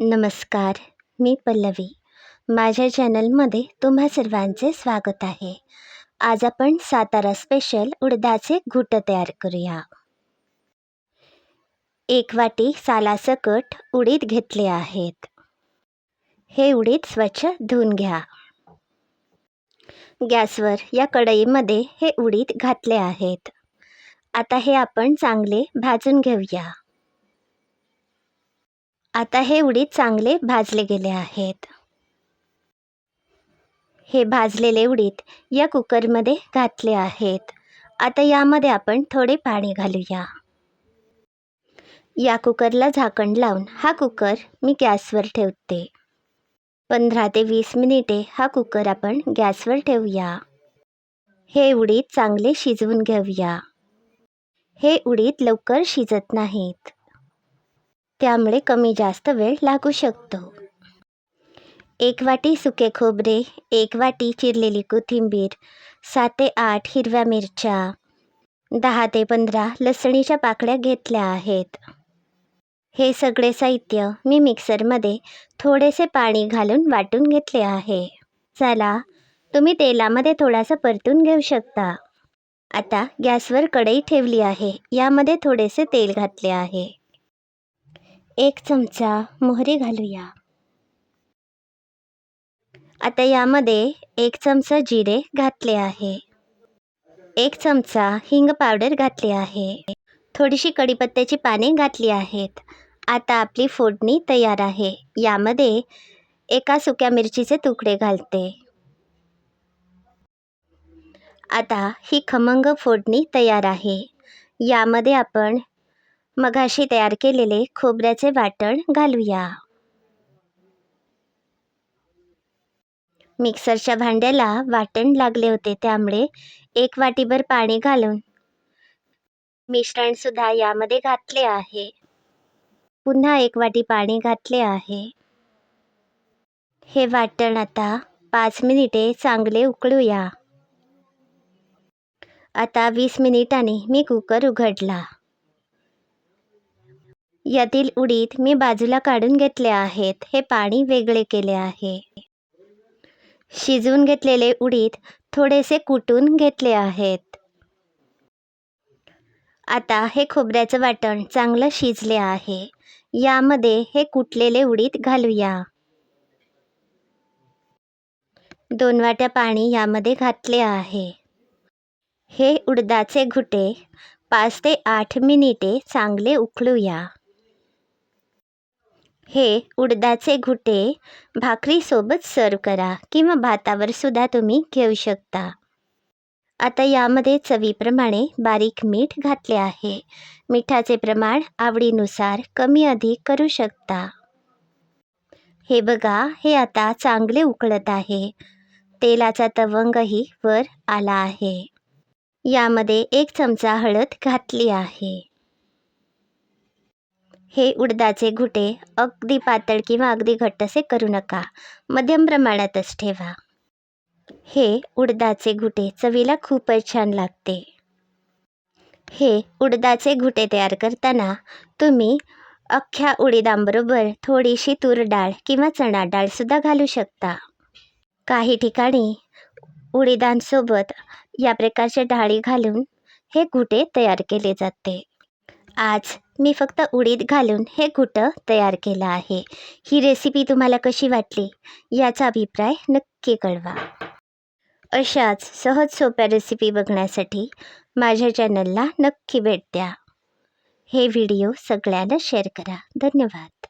नमस्कार, मी पल्लवी. माझ्या चॅनलमध्ये तुम्हा सर्वांचे स्वागत आहे. आज आपण सातारा स्पेशल उडदाचे घुट तयार करूया. 1 वाटी सालासकट उडीद घेतले आहेत. हे उडीद स्वच्छ धुवून घ्या. गॅसवर या कढईमध्ये हे उडीद घातले आहेत. आता हे आपण चांगले भाजून घेऊया. आता हे उडीद चांगले भाजले गेले आहेत. हे भाजलेले उडीद या कुकरमध्ये घातले आहेत. आता यामध्ये आपण थोडे पाणी घालूया. या कुकरला झाकण लावून हा कुकर मी गॅसवर ठेवते. 15 ते 20 मिनिटे हा कुकर आपण गॅसवर ठेवूया. हे उडीद चांगले शिजवून घेऊया. हे उडीद लवकर शिजत नाहीत, त्यामुळे कमी जास्त वेळ लागू शकतो. 1 वाटी सुके खोबरे, 1 वाटी चिरलेली कोथिंबीर, 7 ते 8 हिरव्या मिरच्या, 10 ते 15 लसणीच्या पाकळ्या घेतल्या आहेत. हे सगळे साहित्य मी मिक्सरमध्ये थोडेसे पाणी घालून वाटून घेतले आहे. चला, तुम्ही तेलामध्ये थोडासा परतून घेऊ शकता. आता गॅसवर कढई ठेवली आहे. यामध्ये थोडेसे तेल घातले आहे. 1 चमचा मोहरी घालूया. आता यामध्ये 1 चमचा जिरे घातले आहे. 1 चमचा हिंग पावडर घातली आहे. थोडीशी कढीपत्त्याची पाने घातली आहेत. आता आपली फोडणी तयार आहे. यामध्ये 1 सुक्या मिरचीचे तुकडे घालते. आता ही खमंग फोडणी तयार आहे. यामध्ये आपण मगाशी तयार केलेले खोबऱ्याचे वाटण घालूया. मिक्सरच्या भांड्याला वाटण लागले होते, त्यामुळे 1 वाटीभर पाणी घालून मिश्रणसुद्धा यामध्ये घातले आहे. पुन्हा 1 वाटी पाणी घातले आहे. हे वाटण आता 5 मिनिटे चांगले उकळूया. आता 20 मिनिटांनी मी कुकर उघडला. यातील उडीद मी बाजूला काढून घेतले आहेत. हे पाणी वेगळे केले आहे. शिजवून घेतलेले उडीद थोडेसे कुटून घेतले आहेत. आता हे खोबऱ्याचं वाटण चांगलं शिजले आहे. यामध्ये हे कुटलेले उडीद घालूया. 2 वाट्या पाणी यामध्ये घातले आहे. हे उडदाचे घुटे 5 ते 8 मिनिटे चांगले उकळूया. हे उडदाचे घुटे भाकरीसोबत सर्व करा किंवा भातावर सुद्धा तुम्ही घेऊ शकता. आता यामध्ये चवीप्रमाणे बारीक मीठ घातले आहे. मिठाचे प्रमाण आवडीनुसार कमी अधिक करू शकता. हे बघा, हे आता चांगले उकळत आहे. तेलाचा तवंगही वर आला आहे. यामध्ये 1 चमचा हळद घातली आहे. हे उडदाचे घुटे अगदी पातळ किंवा अगदी घट्ट असे करू नका. मध्यम प्रमाणातच ठेवा. हे उडदाचे घुटे चवीला खूपच छान लागते. हे उडदाचे घुटे तयार करताना तुम्ही अख्ख्या उडीदांबरोबर थोडीशी तूर डाळ किंवा चणा डाळसुद्धा घालू शकता. काही ठिकाणी उडीदांसोबत या प्रकारच्या डाळी घालून हे घुटे तयार केले जाते. आज मी फक्त उडीद घालून हे घुटं तयार केलं आहे. ही रेसिपी तुम्हाला कशी वाटली याचा अभिप्राय नक्की कळवा. अशाच सहज सोप्या रेसिपी बघण्यासाठी माझ्या चॅनलला नक्की भेट द्या. हे व्हिडिओ सगळ्यांना शेअर करा. धन्यवाद.